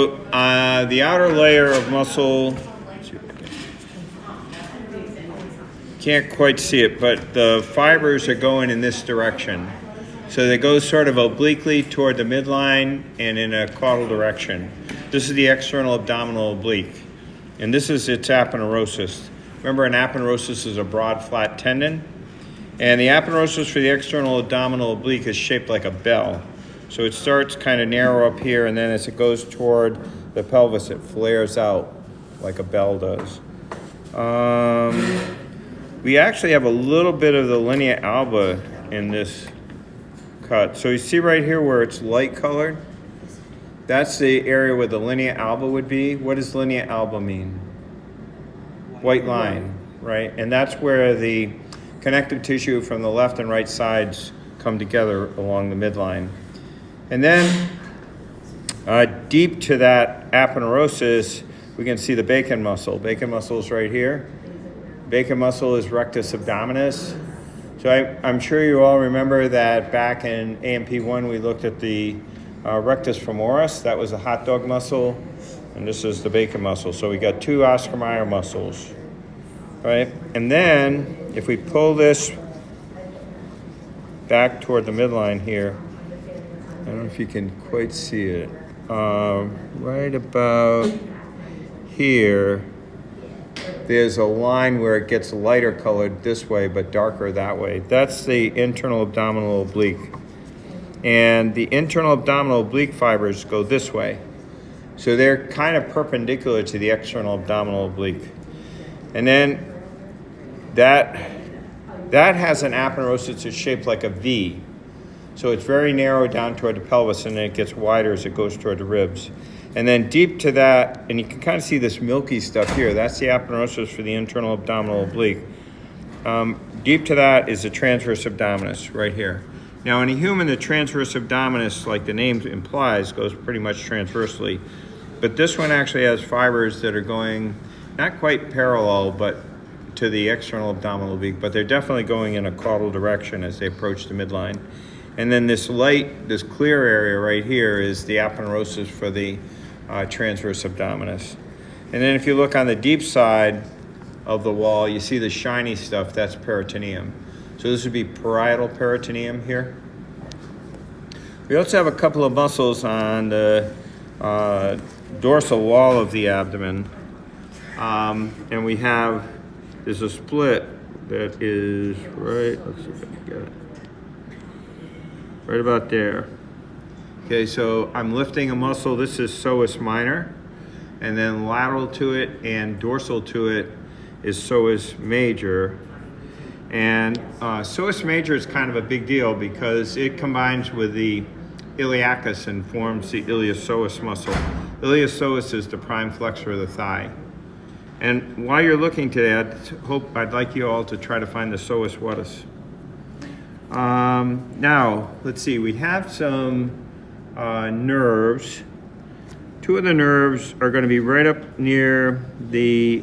The outer layer of muscle, can't quite see it, but the fibers are going in this direction. So they go sort of obliquely toward the midline and in a caudal direction. This is the external abdominal oblique, and this is its aponeurosis. Remember, an aponeurosis is a broad, flat tendon, and the aponeurosis for the external abdominal oblique is shaped like a bell. So it starts kind of narrow up here, and then as it goes toward the pelvis, it flares out like a bell does. We actually have a little bit of the linea alba in this cut. So you see right here where it's light colored? That's the area where the linea alba would be. What does linea alba mean? White line, right? And that's where the connective tissue from the left and right sides come together along the midline. And then deep to that aponeurosis, we can see the Bacon muscle. Bacon muscle is right here. Bacon muscle is rectus abdominis. So I'm sure you all remember that back in AMP1 we looked at the rectus femoris. That was the hot dog muscle, and this is the Bacon muscle. So we got two Oscar Mayer muscles, right? And then if we pull this back toward the midline here, I don't know if you can quite see it, right about here, there's a line where it gets lighter colored this way but darker that way. That's the internal abdominal oblique. And the internal abdominal oblique fibers go this way. So they're kind of perpendicular to the external abdominal oblique. And then that has an aponeurosis that's shaped like a V. So it's very narrow down toward the pelvis, and then it gets wider as it goes toward the ribs. And then deep to that, and you can kind of see this milky stuff here, that's the aponeurosis for the internal abdominal oblique. Deep to that is the transverse abdominis right here. Now in a human, the transverse abdominis, like the name implies, goes pretty much transversely. But this one actually has fibers that are going not quite parallel but to the external abdominal oblique, but they're definitely going in a caudal direction as they approach the midline. And then this clear area right here is the aponeurosis for the transverse abdominis. And then if you look on the deep side of the wall, you see the shiny stuff, that's peritoneum. So this would be parietal peritoneum here. We also have a couple of muscles on the dorsal wall of the abdomen. And we have, there's a split that is right, let's see if I can get it. Right about there. Okay, so I'm lifting a muscle. This is psoas minor, and then lateral to it and dorsal to it is psoas major. And psoas major is kind of a big deal because it combines with the iliacus and forms the iliopsoas muscle. Iliopsoas is the prime flexor of the thigh. And while you're looking to that, I'd like you all to try to find the psoas watus. Now, let's see, we have some nerves. Two of the nerves are going to be right up near the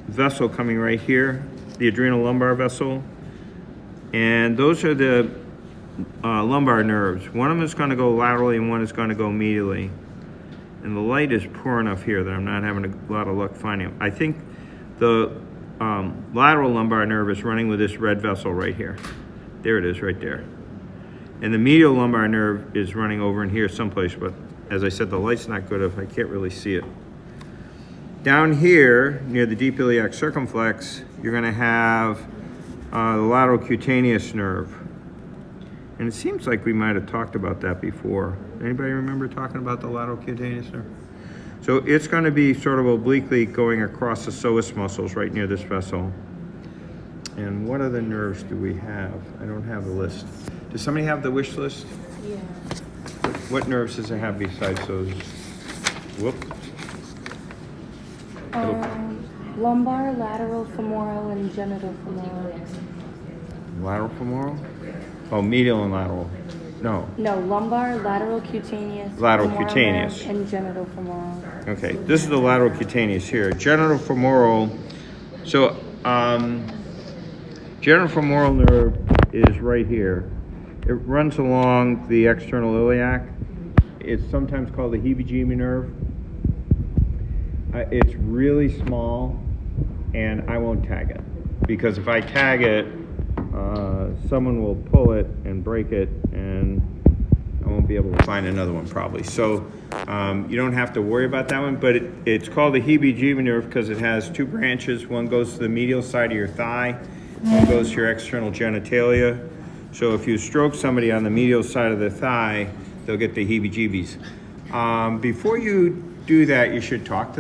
vessel coming right here, the adrenal lumbar vessel. And those are the lumbar nerves. One of them is going to go laterally and one is going to go medially. And the light is poor enough here that I'm not having a lot of luck finding them. I think the lateral lumbar nerve is running with this red vessel right here. There it is right there. And the medial lumbar nerve is running over in here someplace, but as I said, the light's not good if I can't really see it. Down here, near the deep iliac circumflex, you're gonna have the lateral cutaneous nerve. And it seems like we might have talked about that before. Anybody remember talking about the lateral cutaneous nerve? So it's going to be sort of obliquely going across the psoas muscles right near this vessel. And what other nerves do we have? I don't have the list. Does somebody have the wish list? Yeah. What nerves does it have besides those? Whoop. Lumbar, lateral femoral, and genital femoral. Lateral femoral? Oh, medial and lateral. No. No, lumbar, lateral cutaneous. Lateral femoral cutaneous. nerve, and genital femoral. Okay, this is the lateral cutaneous here. Genital femoral. So, genital femoral nerve is right here. It runs along the external iliac. It's sometimes called the heebie-jeebie nerve. It's really small, and I won't tag it. Because if I tag it, someone will pull it and break it, and I won't be able to find another one probably. So you don't have to worry about that one, but it's called the heebie-jeebie nerve because it has two branches. One goes to the medial side of your thigh, one goes to your external genitalia. So if you stroke somebody on the medial side of the thigh, they'll get the heebie-jeebies. Before you do that, you should talk to them.